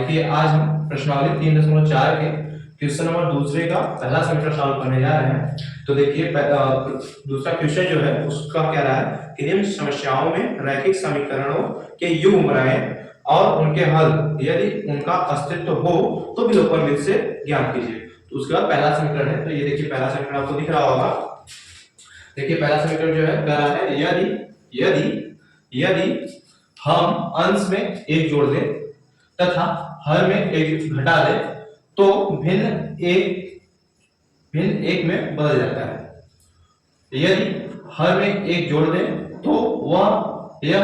देखिए आज हम प्रश्नावली 3.4 के क्वेश्चन नंबर दूसरे का पहला समीकरण सॉल्व करने जा रहे हैं। तो देखिए दूसरा क्वेश्चन जो है उसका क्या रहा है कि निम्न समस्याओं में रैखिक समीकरणों के युग्म बनाएं और उनके हल यदि उनका अस्तित्व हो तो विलोपन विधि से ज्ञात कीजिए। तो उसके बाद पहला समीकरण है, तो ये देखिए पहला समीकरण आपको दिख रहा होगा। देखिए पहला समीकरण जो है कह रहा है यदि यदि यदि हम अंश में एक जोड़ दें तथा हर में एक घटा दे तो भिन्न एक में बदल जाता है। यदि हर में एक जोड़ दे तो वह यह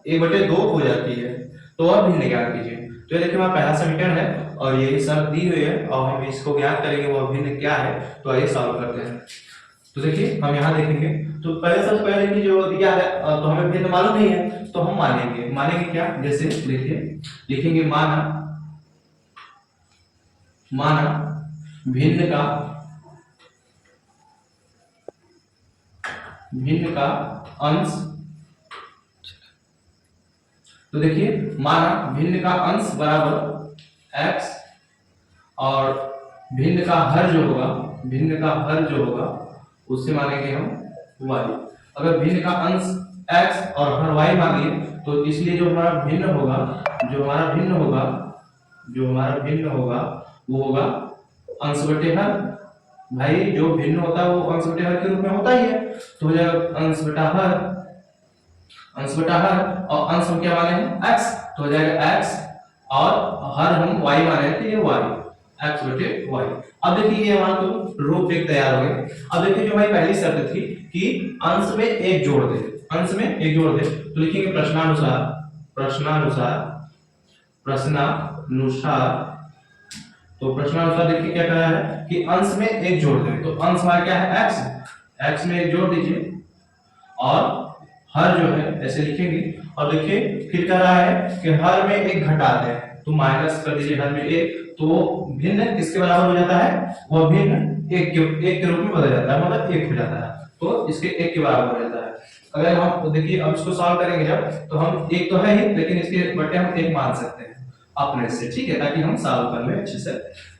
1/2 हो जाती है, तो वह भिन्न ज्ञात कीजिए। तो ये देखिए हमारा पहला समीकरण है और यही शर्त दी हुई है और हम इसको ज्ञात करेंगे वह भिन्न क्या है। तो आइए सॉल्व करते हैं। तो देखिए हम यहाँ देखेंगे तो सबसे पहले कि जो दिया है तो हमें भिन्न मालूम नहीं है, तो हम मानेंगे क्या, जैसे देखिए लिखेंगे माना भिन्न का अंश। तो देखिए माना भिन्न का अंश बराबर x और भिन्न का हर जो होगा उससे मानेंगे हम y। अगर भिन्न का अंश x और हर y मानिए तो इसलिए जो हमारा भिन्न होगा वो होगा अंश बटे हर। भाई जो भिन्न होता है वो अंश बटे हर के रूप में होता ही है, तो हो जाएगा अंश बटा हर और अंश हम क्या माने हैं x, तो हो जाएगा x और हर हम y माने हैं तो ये y x बटे y। अब देखिए ये हमारा तो रूप एक तैयार हो गया। अब देखिए जो हमारी पहली शर्त थी कि अंश में एक जोड़ दे, तो लिखेंगे प्रश्नानुसार देखिए क्या कह रहा है कि अंश में एक जोड़ दें, तो अंश हमारा क्या है x में एक जोड़ दीजिए और हर जो है ऐसे लिखेंगे। और देखिए फिर कह रहा है कि हर में एक घटा दें, तो माइनस कर दीजिए हर में एक, तो भिन्न किसके बराबर हो जाता है, वह भिन्न एक के रूप में बदल जाता है, मतलब एक हो जाता है, तो इसके एक के बराबर हो जाता है। अगर हम देखिए अब इसको सॉल्व करेंगे जब, तो हम एक तो है ही लेकिन इसके बटे हम एक मान सकते हैं अपने से, ठीक है, ताकि हम सॉल्व कर लें अच्छे से।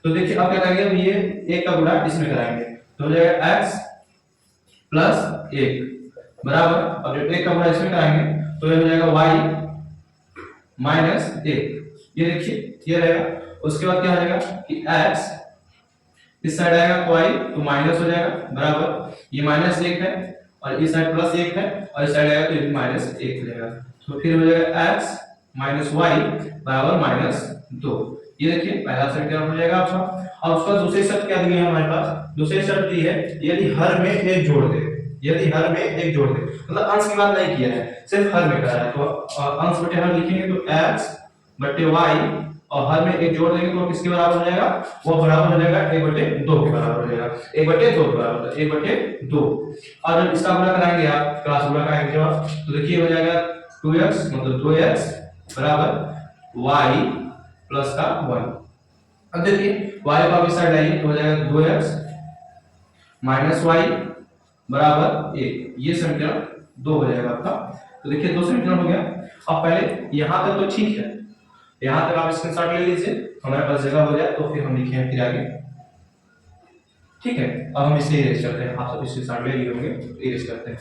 तो देखिए अब क्या करेंगे, अब ये एक का गुणा इसमें कराएंगे तो हो जाएगा x प्लस 1 बराबर, अब जब एक का गुणा इसमें कराएंगे तो ये हो जाएगा y माइनस 1। ये देखिए ये रहेगा। उसके बाद क्या हो जाएगा कि x इस साइड आएगा तो y तो माइनस हो जाएगा बराबर, ये माइनस 1 है और इस साइड प्लस 1 है और इस साइड आएगा तो ये भी माइनस 1 हो जाएगा। तो फिर हो जाएगा x माइनस y बराबर माइनस 2। ये देखिए पहला समीकरण हो जाएगा आपका। अब उसका दूसरी शर्त क्या दी है हमारे पास, दूसरी शर्त दी है यदि हर में एक जोड़ दे, मतलब अंश की बात नहीं किया है, सिर्फ हर में कर रहा है। तो अंश बटे हर लिखेंगे तो x बटे y और हर में एक जोड़ देंगे तो किसके बराबर हो जाएगा, वो बराबर हो जाएगा 1/2 के बराबर हो जाएगा, 1/2 के बराबर, 1/2। और जब इसका गुणा कराएंगे आप क्रॉस गुणा कराएंगे जब, तो देखिए हो जाएगा 2x मतलब 2x बराबर y प्लस का 1। अब देखिए y को आप इस साइड लाइए तो हो जाएगा 2x माइनस y बराबर 1। ये समीकरण 2 हो जाएगा आपका। तो देखिए 2 समीकरण हो गया। अब पहले यहां तक तो ठीक है, यहां तक आप स्क्रीनशॉट ले लीजिए, हमारे पास जगह हो जाए तो फिर हम लिखें फिर आगे, ठीक है। अब हम इसे इरेज करते हैं, आप सब स्क्रीनशॉट ले लिए होंगे, इरेज करते हैं।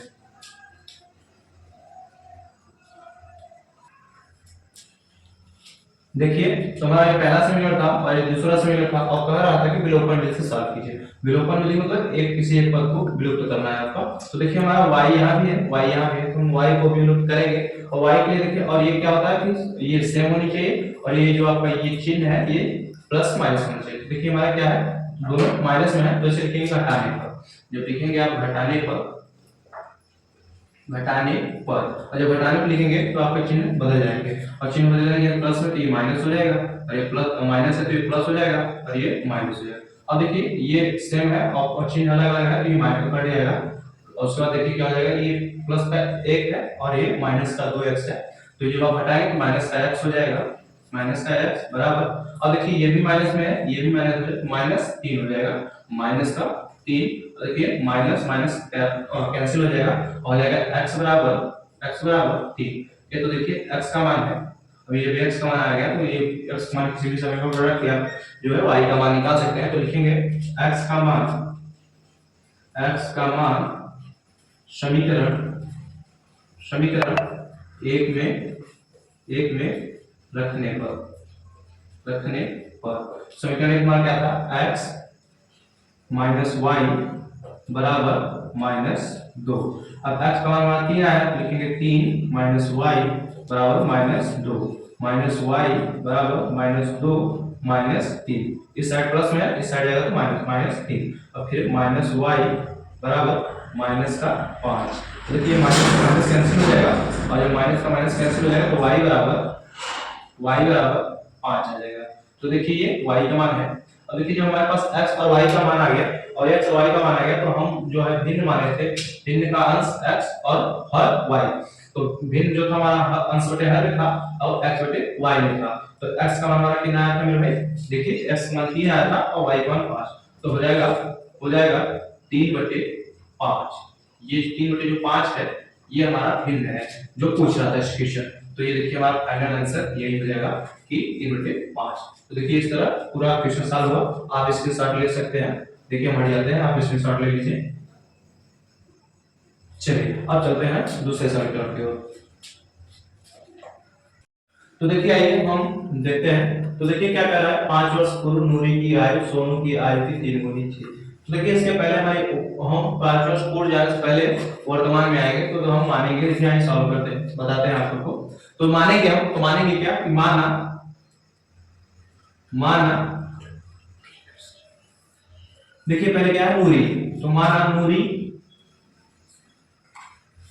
देखिए तो हमारा ये पहला समीकरण था और ये दूसरा समीकरण था और कह रहा था कि विलोपन विधि से सॉल्व कीजिए। विलोपन विधि मतलब किसी एक पद को विलुप्त करना है आपका। तो देखिए हमारा y यहाँ भी है, तो हम y को भी विलुप्त करेंगे और y के लिए देखिए, और ये क्या होता है कि ये सेम होनी चाहिए और ये जो आपका ये चिन्ह है ये प्लस माइनस होना चाहिए। देखिए हमारा क्या है, दोनों माइनस में है तो इसे लिखेंगे घटाने पर। जब लिखेंगे आप घटाने पर और जब घटाने पर लिखेंगे तो आपके चिन्ह बदल जाएंगे और चिन्ह बदल जाएंगे प्लस में तो ये माइनस हो जाएगा और ये प्लस माइनस है तो ये प्लस हो जाएगा और ये माइनस हो जाएगा। अब देखिए ये सेम है और चिन्ह अलग अलग है तो ये माइनस कट जाएगा और उसके बाद देखिए क्या हो जाएगा, ये प्लस का 1 है और ये माइनस का 2x है, तो जब आप हटाएंगे तो माइनस का x हो जाएगा, माइनस का x बराबर। अब देखिए ये भी माइनस में है, ये भी माइनस में, माइनस 3 हो जाएगा, माइनस का 3। देखिए माइनस माइनस कैंसिल हो जाएगा और हो जाएगा x बराबर 3। ये तो देखिए x का मान है, अब ये x का मान आ गया तो ये x का मान किसी भी समय का प्रोडक्ट या जो है y का मान निकाल सकते हैं। तो लिखेंगे x का मान समीकरण एक में रखने पर समीकरण एक मान क्या था, x माइनस वाई बराबर -2। अब x का मान 3 आया तो लिखेंगे 3 माइनस वाई बराबर -2, माइनस वाई बराबर -2 -3। इस साइड प्लस में है, इस साइड जाएगा तो -3। अब फिर माइनस वाई बराबर -5। देखिए माइनस कैंसिल हो जाएगा और जब माइनस का माइनस कैंसिल हो जाएगा तो y बराबर 5 आ जाएगा। तो देखिए ये y का मान है। अब देखिए जब हमारे पास x और y का मान आ गया और x और y का मान आ गया तो हम जो है भिन्न माने थे, भिन्न का अंश x और हर y। तो भिन्न जो था हमारा अंश बटे हर था और x बटे y में था। तो x का मान हमारा कितना आया था मेरे भाई, देखिए x का मान 3 आया था और y का मान 5। तो हो जाएगा 3/5। ये 3/5 है, ये हमारा भिन्न है जो पूछ रहा था इस क्वेश्चन। तो ये देखिए हमारा फाइनल आंसर यही हो जाएगा कि 3/5। तो देखिए इस तरह पूरा क्वेश्चन सॉल्व हुआ। आप स्क्रीनशॉट ले सकते हैं। देखिए हम हट जाते हैं, आप स्क्रीनशॉट ले लीजिए। चलिए अब चलते हैं दूसरे समीकरण की ओर। तो देखिए आइए हम देखते हैं। तो देखिए क्या कह रहा है, 5 वर्ष पूर्व नूरी की आयु सोनू की आयु की 3 गुनी थी। तो देखिए इसके पहले हम 5 वर्ष पूर्व जाने से पहले वर्तमान में आएंगे तो हम मानेंगे, इसमें आइए सॉल्व करते हैं, बताते हैं आप लोगों को। तो मानेंगे क्या कि माना देखिए पहले क्या है नूरी, तो माना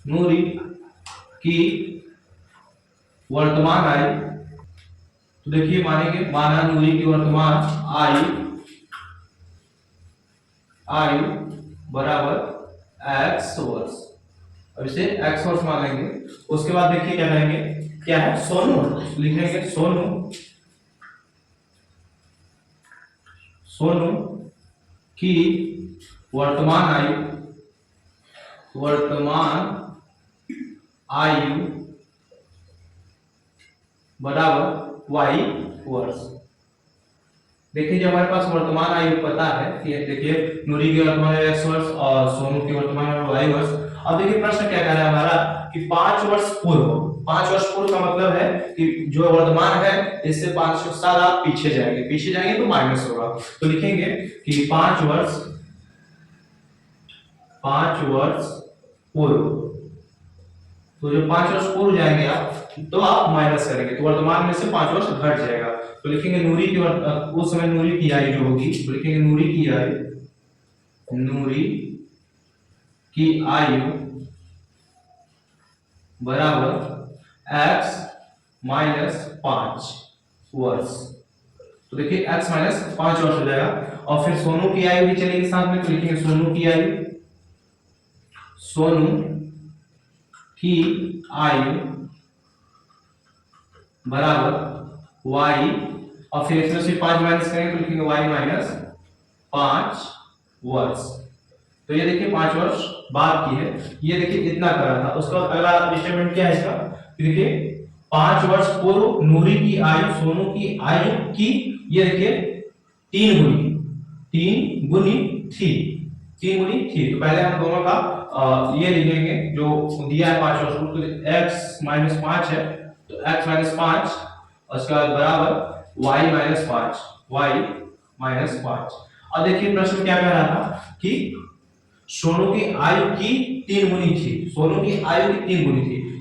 नूरी की वर्तमान आयु। तो देखिए मानेंगे माना नूरी की वर्तमान आयु बराबर x वर्ष। अब इसे x वर्ष मान लेंगे। उसके बाद देखिए क्या करेंगे, क्या है सोनू, लिखेंगे सोनू की वर्तमान आयु बराबर y वर्ष। देखिए जब हमारे पास वर्तमान आयु पता है कि देखिए नूरी की वर्तमान आयु x वर्ष और सोनू की वर्तमान आयु y वर्ष। अब देखिए प्रश्न क्या कह रहा है हमारा कि 5 वर्ष पूर्व का मतलब है कि जो वर्तमान है इससे 5 साल आप पीछे जाएंगे तो माइनस होगा। तो लिखेंगे कि 5 वर्ष पूर्व। तो जो 5 वर्ष पूर्व जाएंगे आप तो आप माइनस करेंगे तो वर्तमान में से 5 वर्ष घट जाएगा। तो लिखेंगे नूरी की उस समय नूरी की आयु जो होगी, तो लिखेंगे नूरी की आयु बराबर x माइनस 5 वर्ष। तो देखिए x माइनस 5 वर्ष हो जाएगा। और फिर सोनू की आयु भी चलेगी साथ में, तो लिखेंगे सोनू की आयु बराबर y। और फिर इसमें से 5 माइनस करेंगे तो लिखेंगे y माइनस 5 वर्ष। तो ये देखिए 5 वर्ष बाद की है, ये देखिए इतना कर रहा था। उसका अगला स्टेटमेंट क्या है इसका, देखिए 5 वर्ष पूर्व नूरी की आयु सोनू की आयु की, ये देखिए 3 गुनी थी। तो पहले हम दोनों का ये लिखेंगे जो दिया है 5 वर्ष पूर्व, तो x माइनस 5 है तो x माइनस 5 उसके बाद बराबर y माइनस 5। और देखिए प्रश्न क्या कह रहा था कि सोनू की आयु की 3 गुनी थी।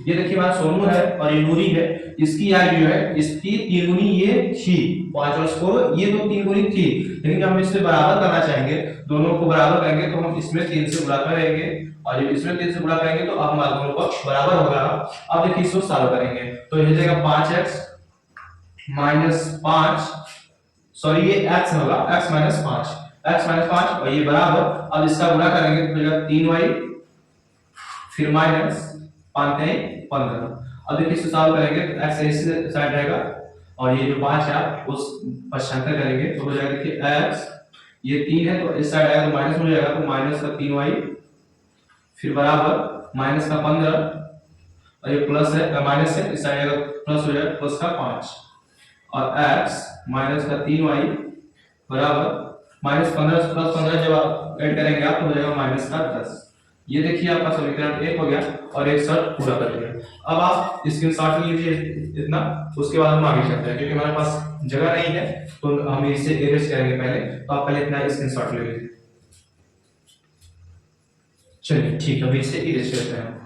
ये देखिए बात सोनू है और ये नूरी है, इसकी आयु जो है इसकी 3 गुनी ये थी 5 वर्ष पूर्व, ये तो 3 गुनी थी। लेकिन जब हम इससे बराबर करना चाहेंगे, दोनों को बराबर करेंगे तो हम इसमें 3 से गुणा करेंगे और जब इसमें 3 से गुणा करेंगे तो अब हमारा दोनों पक्ष बराबर होगा। अब देखिए इसको सॉल्व करेंगे तो ये हो जाएगा 5x माइनस 5, सॉरी ये x होगा, x माइनस 5 और ये बराबर, अब इसका गुणा करेंगे तो मिलेगा 3y फिर माइनस 5 15। अब देखिए इसको सॉल्व करेंगे तो x इस साइड रहेगा और ये जो 5 है आप उस पक्षांतर करेंगे तो हो जाएगा देखिए x, ये 3 है तो इस साइड आएगा तो माइनस हो जाएगा, तो माइनस का 3y फिर बराबर माइनस का 15 और ये प्लस है माइनस है, इस साइड अगर प्लस हो जाए प्लस का 5 और x माइनस का 3y बराबर -15 से +15 जब आप ऐड करेंगे आप तो हो जाएगा माइनस का 10। ये देखिए आपका समीकरण 1 हो गया और एक शर्त पूरा कर लिया। अब आप स्क्रीनशॉट लीजिए इतना, उसके बाद हम आगे चलते हैं क्योंकि हमारे पास जगह नहीं है तो हम इसे इरेज करेंगे पहले, तो आप पहले इतना स्क्रीनशॉट ले लीजिए। चलिए ठीक है, अभी इसे इरेज करते हैं।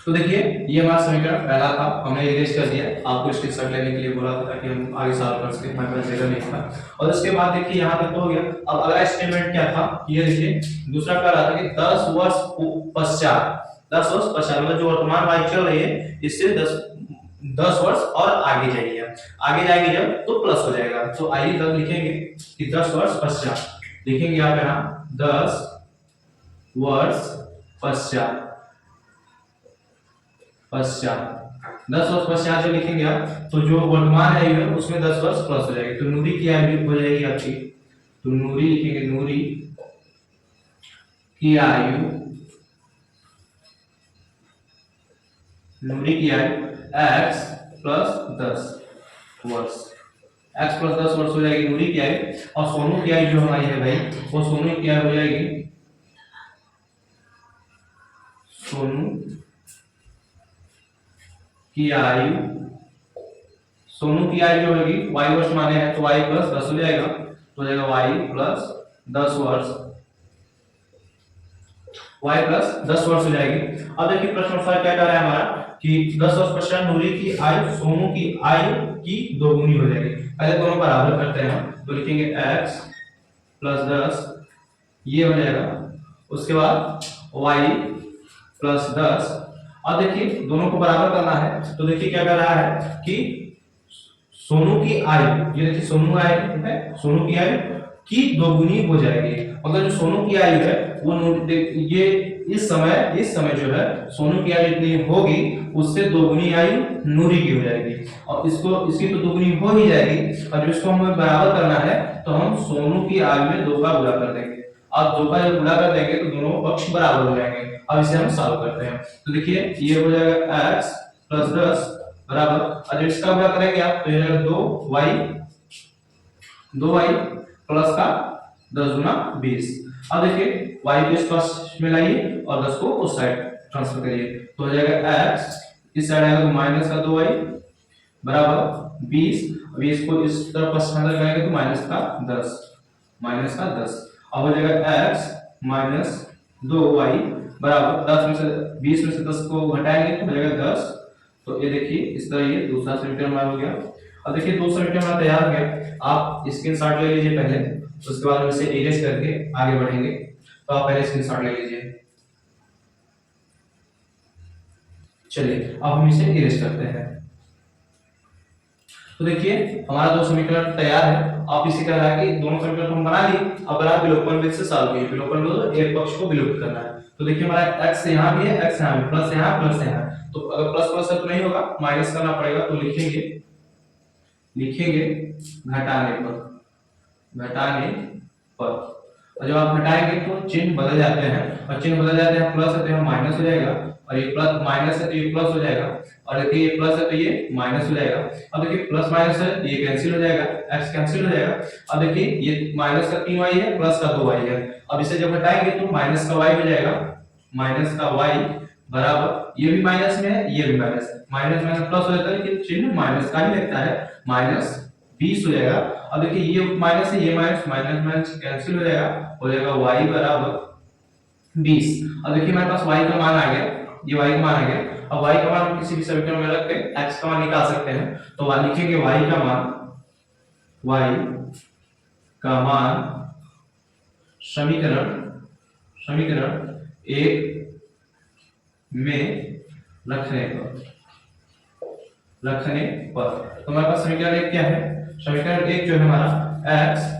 तो देखिए ये हमारा समीकरण पहला था, हमने इरेज कर दिया। आपको स्क्रीनशॉट लेने के लिए बोला था ताकि हम आगे सॉल्व कर सकें, हमारे पास जगह नहीं था। और उसके बाद देखिए यहाँ तक तो हो गया। अब अगला स्टेटमेंट क्या था, ये देखिए दूसरा कह रहा था कि 10 वर्ष पश्चात, 10 वर्ष पश्चात मतलब जो वर्तमान वाई चल रही है इससे 10 वर्ष और आगे जाइए, आगे जाएंगे जब तो प्लस हो जाएगा। तो आइए तब लिखेंगे कि 10 वर्ष पश्चात, लिखेंगे आप यहाँ 10 वर्ष पश्चात, 10 वर्ष पश्चात जो लिखेंगे आप तो जो वर्तमान आयु है उसमें 10 वर्ष प्लस हो जाएगी। तो नूरी की आयु हो जाएगी आपकी, तो नूरी लिखेंगे, नूरी की आयु, नूरी की आयु x प्लस 10 वर्ष, x प्लस 10 वर्ष हो जाएगी नूरी की आयु। और सोनू की आयु जो हमारी है भाई, वो सोनू की आयु हो जाएगी, सोनू की आयु, सोनू की आयु जो होगी y वर्ष माने हैं तो y प्लस 10 हो जाएगा, तो हो जाएगा y प्लस 10 वर्ष, y प्लस 10 वर्ष हो जाएगी। अब देखिए प्रश्न अनुसार क्या कह रहा है हमारा कि 10 वर्ष पश्चात नूरी की आयु सोनू की आयु की दोगुनी हो जाएगी। पहले दोनों बराबर करते हैं हम, तो लिखेंगे x प्लस 10 ये हो जाएगा, उसके बाद y प्लस 10। अब देखिए दोनों को बराबर करना है, तो देखिए क्या कर रहा है कि सोनू की आयु, ये देखिए सोनू आयु है, सोनू की आयु की दोगुनी हो जाएगी। मतलब जो सोनू की आयु है वो ये इस समय जो है सोनू की आयु जितनी होगी उससे दोगुनी आयु नूरी की हो जाएगी, और इसकी तो दोगुनी हो ही जाएगी। और जो इसको हमें बराबर करना है तो हम सोनू की आयु में 2 का गुणा कर देंगे, और 2 का जब गुणा कर देंगे तो दोनों पक्ष बराबर हो जाएंगे। अब इसे हम सॉल्व करते हैं, तो देखिए ये हो जाएगा x प्लस 10 बराबर, और जब इसका गुणा करेंगे आप तो ये हो जाएगा 2y प्लस का 10 गुना 20। अब देखिए y को इस पास में लाइए और 10 को उस साइड ट्रांसफर करिए, तो हो जाएगा x इस साइड आएगा तो माइनस का 2y बराबर 20, अब इसको इस तरफ स्थानांतरित करेंगे तो माइनस का 10। अब हो जाएगा x माइनस 2y बराबर 10 में से 20 में से 10 को घटाएंगे तो हो जाएगा 10। तो ये देखिए इस तरह ये दूसरा समीकरण हमारा हो गया। अब देखिए दूसरा समीकरण हमारा तैयार हो गया। आप स्क्रीनशॉट ले लीजिए पहले, उसके बाद हम इसे इरेज करके आगे बढ़ेंगे। तो आप पहले स्क्रीनशॉट ले लीजिए। चलिए अब हम इसे इरेज करते हैं। तो देखिए हमारा 2 समीकरण तैयार है। आप इसी कह रहा है कि दोनों समीकरण हम बना लिए, अब अगर आप विलोपन विधि से सॉल्व कीजिए। विलोपन को एक पक्ष को विलुप्त करना है, तो देखिए हमारा x यहाँ भी है, x यहाँ भी, प्लस यहाँ प्लस यहाँ, तो अगर प्लस प्लस है तो नहीं होगा, माइनस करना पड़ेगा। तो लिखेंगे घटाने पर, और जब आप घटाएंगे तो चिन्ह बदल जाते हैं, और चिन्ह बदल जाते हैं, प्लस है तो यहाँ माइनस हो जाएगा, और ये प्लस माइनस है तो ये प्लस हो जाएगा, और देखिए ये प्लस है तो ये माइनस हो जाएगा। अब देखिए प्लस माइनस है तो ये कैंसिल हो जाएगा, x कैंसिल हो जाएगा। अब देखिए ये माइनस का 3y है, प्लस का 2y है। अब इसे जब घटाएंगे तो माइनस का y हो जाएगा, माइनस का y बराबर, ये भी माइनस में है, ये भी माइनस है, माइनस माइनस प्लस हो जाता है, लेकिन चिन्ह माइनस का ही लगता है, माइनस 20 हो जाएगा। अब देखिए ये माइनस है, ये माइनस माइनस कैंसिल हो जाएगा, हो जाएगा y बराबर 20। अब देखिए हमारे पास y का मान आ गया, ये y का मान आ गया। अब y का मान किसी भी समीकरण में रख के x का मान निकाल सकते हैं, तो वहां लिखेंगे y का मान समीकरण 1 में रखने पर तो हमारे पास समीकरण 1 क्या है, समीकरण 1 जो है हमारा x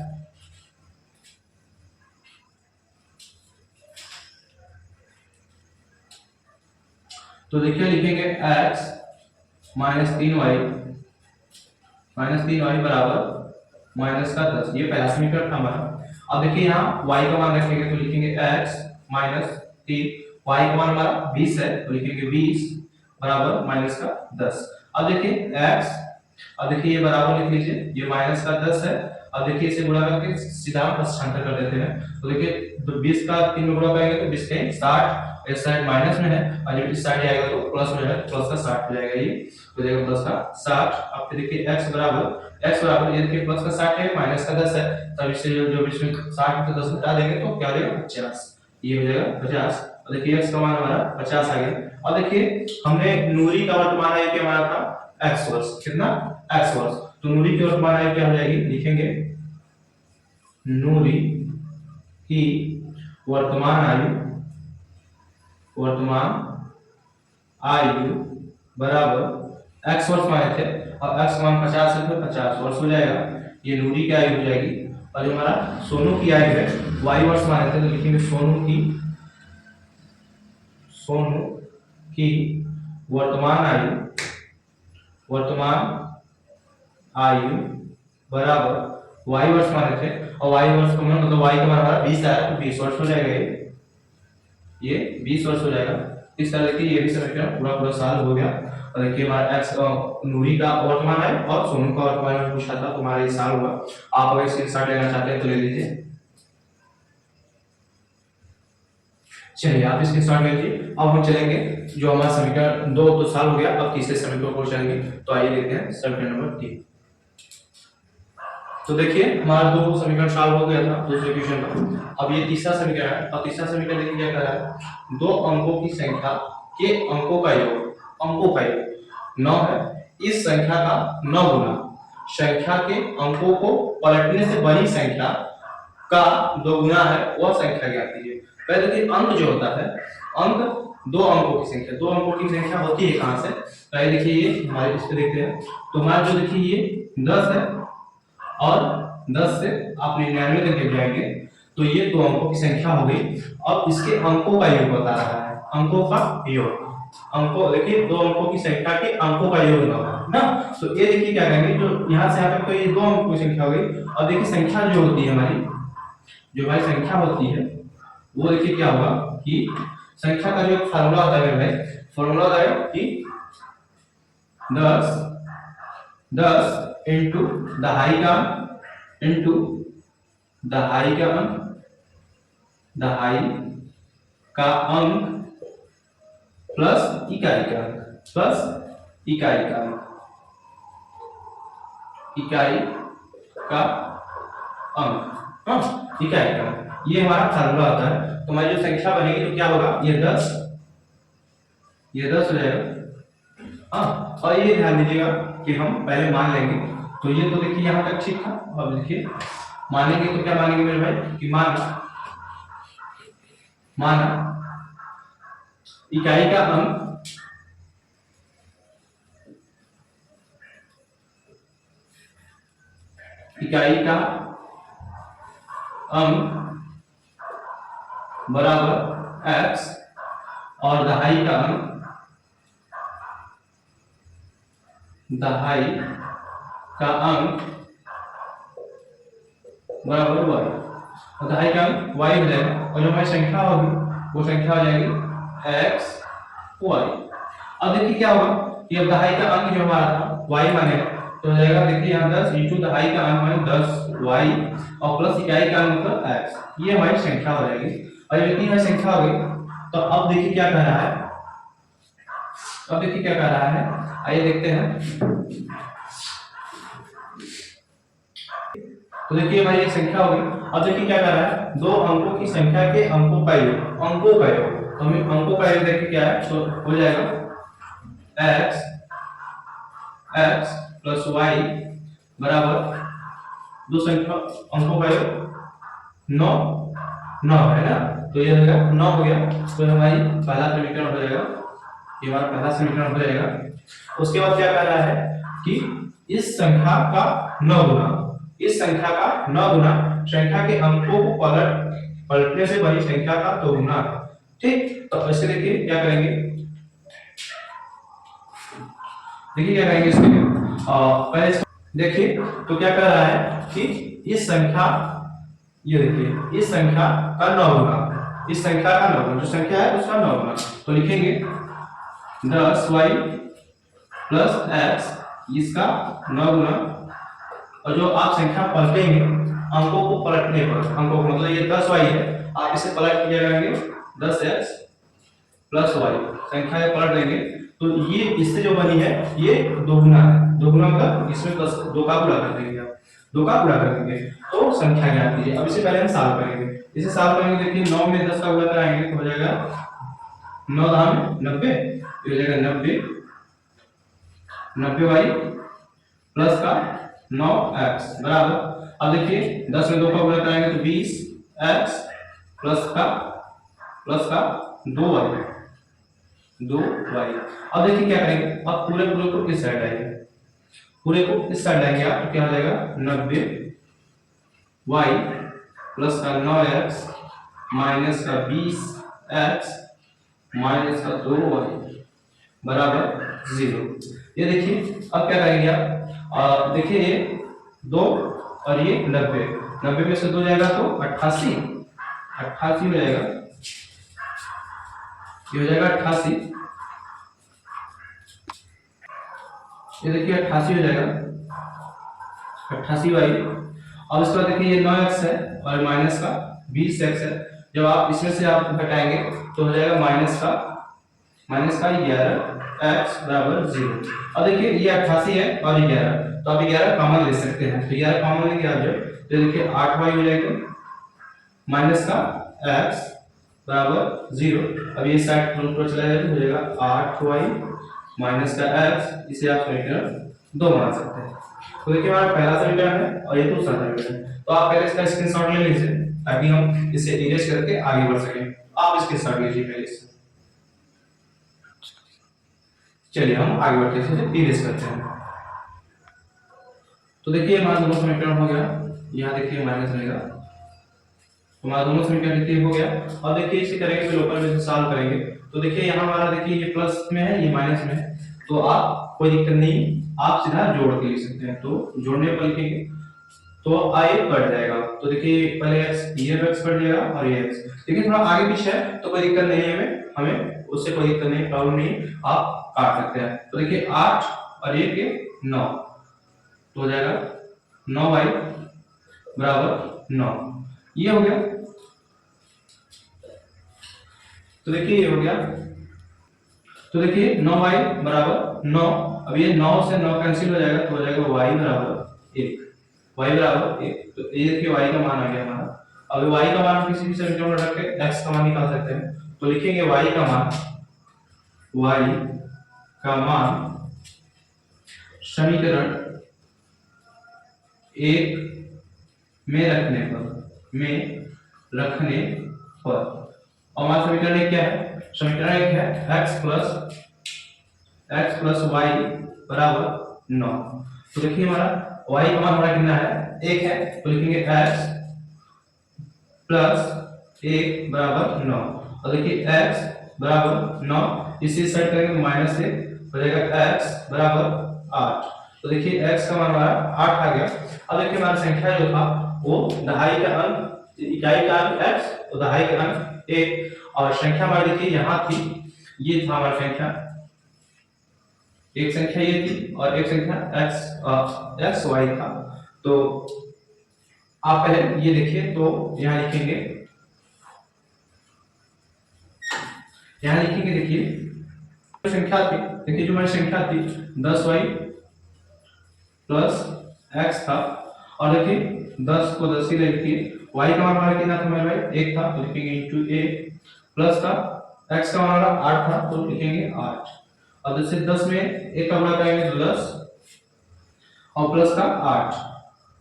तो देखिए लिखेंगे x माइनस 3y बराबर माइनस का 10, ये पहला समीकरण था हमारा। अब देखिए यहाँ y का मान रखेंगे तो लिखेंगे x माइनस 3 y का मान हमारा 20 है तो लिखेंगे 20 बराबर माइनस का 10। अब देखिए x, अब देखिए ये बराबर लिख लीजिए, ये माइनस का 10 है। अब देखिए इसे गुणा करके सीधा स्थानांतर कर देते हैं तो देखिए तो 20 का 3 में गुणा करेंगे तो 20 के 60, इस साइड माइनस में है और जब इस साइड आएगा तो प्लस में है, प्लस का 60 हो जाएगा, ये हो जाएगा प्लस का 60। अब फिर देखिए x बराबर ये देखिए प्लस का 60 है माइनस का 10 है, तब इससे जो इसमें 60 में से 10 घटा देंगे तो क्या हो जाएगा 50, ये हो जाएगा 50। और देखिए x का मान हमारा 50 आ गया। और देखिए हमने नूरी का वर्तमान आयु क्या माना था x वर्ष, कितना x वर्ष, तो नूरी की वर्तमान आयु क्या हो जाएगी, लिखेंगे नूरी की वर्तमान आयु बराबर x वर्ष माने थे और x मान 50 है तो 50 वर्ष हो जाएगा, ये नूरी की आयु हो जाएगी। और जो हमारा सोनू की आयु है y वर्ष माने थे तो लिखेंगे सोनू की वर्तमान आयु बराबर y वर्ष माने थे और y वर्ष का मान मतलब y का मान हमारा 20 आया तो 20 वर्ष हो जाएगा, ये 20 वर्ष हो जाएगा। इस तरह देखिए ये भी समीकरण पूरा साल हो गया। और देखिए हमारा x नूरी का वर्तमान आयु और सोनू का वर्तमान आयु पूछा था, तुम्हारा ये साल हुआ। आप अगर स्क्रीनशॉट लेना चाहते हैं तो ले लीजिए। चलिए आप इसके स्टार्ट लीजिए। अब हम चलेंगे जो हमारा समीकरण 2 तो साल हो गया, अब तीसरे समीकरण को चलेंगे। तो आइए देखते हैं समीकरण नंबर 3। तो देखिए हमारा 2 समीकरण सॉल्व हो गया था दूसरे क्वेश्चन का। अब ये तीसरा समीकरण है और तीसरा समीकरण देखिए क्या कह रहा है, 2 अंकों की संख्या के अंकों का योग 9 है, इस संख्या का 9 गुना संख्या के अंकों को पलटने से बड़ी संख्या का 2 गुना है वह संख्या ज्ञात कीजिए। पहले देखिए अंक जो होता है, अंक 2 अंकों की संख्या, 2 अंकों की संख्या होती है कहां से, पहले देखिए ये हमारे इस पे देखते हैं तो हमारा जो देखिए ये 10 है और 10 से आप 99 तक जाएंगे तो ये 2 अंकों की संख्या हो गई। अब इसके अंकों का योग बता रहा है, अंकों का योग, अंकों देखिए 2 अंकों की संख्या के अंकों का योग होगा ना। तो ये देखिए क्या करेंगे, जो यहां से यहां तक तो ये 2 अंकों की संख्या हो गई। और देखिए संख्या जो होती है हमारी, जो हमारी संख्या होती है वो देखिए क्या होगा कि संख्या का जो फार्मूला होता है भाई, फार्मूला होता है कि 10 इंटू दहाई का अंक प्लस इकाई का अंक, इकाई का, ये हमारा फार्मूला होता है। तो हमारी जो संख्या बनेगी तो क्या होगा, ये 10 हो जाएगा। और ये ध्यान दीजिएगा कि हम पहले मान लेंगे, तो ये तो देखिए यहाँ तक ठीक था। अब देखिए मानेंगे तो क्या मानेंगे मेरे भाई कि माना इकाई का अंक बराबर x और दहाई का अंक बराबर y, और दहाई का अंक y हो जाएगा और जो हमारी संख्या होगी वो संख्या हो जाएगी x y। अब देखिए क्या होगा कि अब दहाई का अंक जो हमारा था y मानेगा तो हो जाएगा, देखिए यहाँ 10 इंटू दहाई का अंक माने 10y और प्लस इकाई का अंक x, ये हमारी संख्या हो जाएगी। और जब इतनी हमारी संख्या हो गई तो अब देखिए क्या कह रहा है, आइए देखते हैं। तो देखिए हमारी एक संख्या हो गई। अब देखिए क्या कर रहा है, 2 अंकों की संख्या के अंकों का योग, तो हमें अंकों का योग देखिए क्या है, तो हो जाएगा x प्लस y बराबर 2 संख्या अंकों का योग 9 है ना, तो ये हो गया 9 हो गया। तो हमारी पहला समीकरण हो जाएगा, ये हमारा पहला समीकरण हो जाएगा। उसके बाद क्या कह रहा है कि इस संख्या का 9 गुना संख्या के अंकों को पलटने से बड़ी संख्या का 2 गुना, ठीक। तो ऐसे देखिए क्या करेंगे, इसके लिए पहले देखिए तो क्या कर रहा है कि इस संख्या, ये देखिए इस संख्या का 9 गुना, इस संख्या का 9 गुना, जो संख्या है उसका 9 गुना। तो लिखेंगे 10y प्लस x इसका 9 गुना। और जो आप संख्या पलटेंगे अंकों को पलटने पर, अंकों को मतलब ये 10y है, आप इसे पलट किया करेंगे 10x प्लस y, संख्या ये पलट देंगे तो ये इससे जो बनी है ये दोगुना है। दोगुना मतलब इसमें 10 दो का गुणा कर देंगे, आप 2 का गुणा कर देंगे तो संख्या ज्ञात कीजिए। अब इसे पहले हम सॉल्व करेंगे। इसे सॉल्व करेंगे, देखिए 9 में 10 का गुणा कराएंगे तो हो जाएगा 9 दाम 90, तो हो जाएगा 90y प्लस का 9x बराबर। अब देखिए 10 में 2 का गुणा कराएंगे तो 20x प्लस का 2y। अब देखिए क्या करेंगे, अब पूरे को इस साइड आएंगे, पूरे को इस साइड लाएंगे आप तो क्या हो जाएगा 90y प्लस का 9x माइनस का 20x माइनस का 2y बराबर 0। ये देखिए अब क्या करेंगे आप, देखिए ये 2 और ये 90 में से 2 जाएगा तो 88 हो जाएगा, ये हो जाएगा 88। ये देखिए 88 हो जाएगा, 88y। अब इसके बाद देखिए ये 9x है और माइनस का 20x है। जब आप इसमें से आप घटाएंगे तो हो जाएगा माइनस का 11x बराबर 0। अब देखिए ये 88 है और 11, तो आप 11 कॉमन ले सकते हैं, तो 11 कॉमन लेके आ जाओ तो देखिए 8y हो जाएगा माइनस का x बराबर 0। अब ये साइड ऊपर चला जाएगा तो हो जाएगा 8y माइनस का x, इसे आप समीकरण 2 बना सकते हैं। तो देखिए हमारा पहला समीकरण है और ये दूसरा समीकरण है। तो आप पहले इसका स्क्रीनशॉट ले लीजिए ताकि हम इसे इरेज करके आगे बढ़ सकें। आप स्क्रीनशॉट लीजिए पहले इससे। चलिए हम आगे बढ़ते हैं, इसे इरेज करते हैं। तो देखिए हमारा दोनों समीकरण हो गया, यहाँ देखिए माइनस रहेगा, हमारा दोनों समीकरण देखिए हो गया। अब देखिए इसे करेंगे तो लोकल में से सॉल्व करेंगे तो देखिए यहाँ हमारा देखिए ये प्लस में है ये माइनस में है, तो आप कोई दिक्कत नहीं, आप सीधा जोड़ के लिख सकते हैं। तो जोड़ने पर लिखेंगे तो i कट जाएगा, तो देखिए पहले x ये x कट जाएगा और ये x, देखिए थोड़ा आगे पीछे है तो कोई दिक्कत नहीं है, हमें उससे कोई दिक्कत नहीं, प्रॉब्लम नहीं, आप काट सकते हैं। तो देखिए 8 और 1 के 9, तो हो जाएगा 9y बराबर 9, ये हो गया। तो देखिए ये हो गया, तो देखिए 9y बराबर 9। अब ये 9 से 9 कैंसिल हो जाएगा तो हो जाएगा y बराबर 1, तो ये देखिए y का मान आ गया हमारा। अब y का मान किसी भी समीकरण में रख के x का मान निकाल सकते हैं, तो लिखेंगे y का मान समीकरण 1 में रखने पर, और हमारा समीकरण 1 क्या है, समीकरण 1 है x प्लस y बराबर 9। तो देखिए हमारा y का मान हमारा कितना है 1 है, तो लिखेंगे x प्लस 1 बराबर 9, और देखिए x बराबर 9, इसे सेट करेंगे माइनस से हो जाएगा x बराबर 8। तो देखिए x का मान हमारा 8 आ गया। अब देखिए हमारा संख्या जो था वो दहाई का अंक, इकाई का अंक x और दहाई का अंक 1, और संख्या हमारी देखिए यहाँ थी, ये था हमारा संख्या, एक संख्या ये थी और एक संख्या x y था। तो आप पहले ये देखिए तो यहाँ लिखेंगे, देखिए संख्या थी, देखिए जो हमारी संख्या थी 10y प्लस x था, और देखिए 10 को 10 ही लिखिए, y का मान हमारा कितना था मेरे भाई 1 था, तो लिखेंगे इनटू a, प्लस का x का मान हमारा 8 था तो लिखेंगे 8, और जैसे 10 में 1 का गुणा करेंगे तो 10 और प्लस का 8,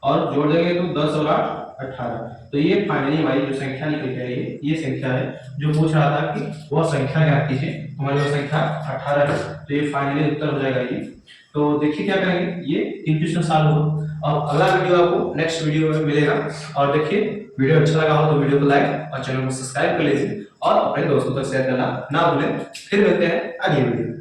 और जोड़ देंगे तो 10 और 8 18। तो ये फाइनली हमारी जो संख्या निकल के आई है ये संख्या है जो पूछ रहा था कि वह संख्या ज्ञात कीजिए, हमारी वो संख्या 18 है, तो ये फाइनली उत्तर हो जाएगा ये। तो देखिए क्या करेंगे, ये 3 क्वेश्चन सॉल्व हो, और अगला वीडियो आपको नेक्स्ट वीडियो में मिलेगा। और देखिए वीडियो अच्छा लगा हो तो वीडियो को लाइक और चैनल को सब्सक्राइब कर लीजिए और अपने दोस्तों तक शेयर करना ना भूलें। फिर मिलते हैं अगली वीडियो।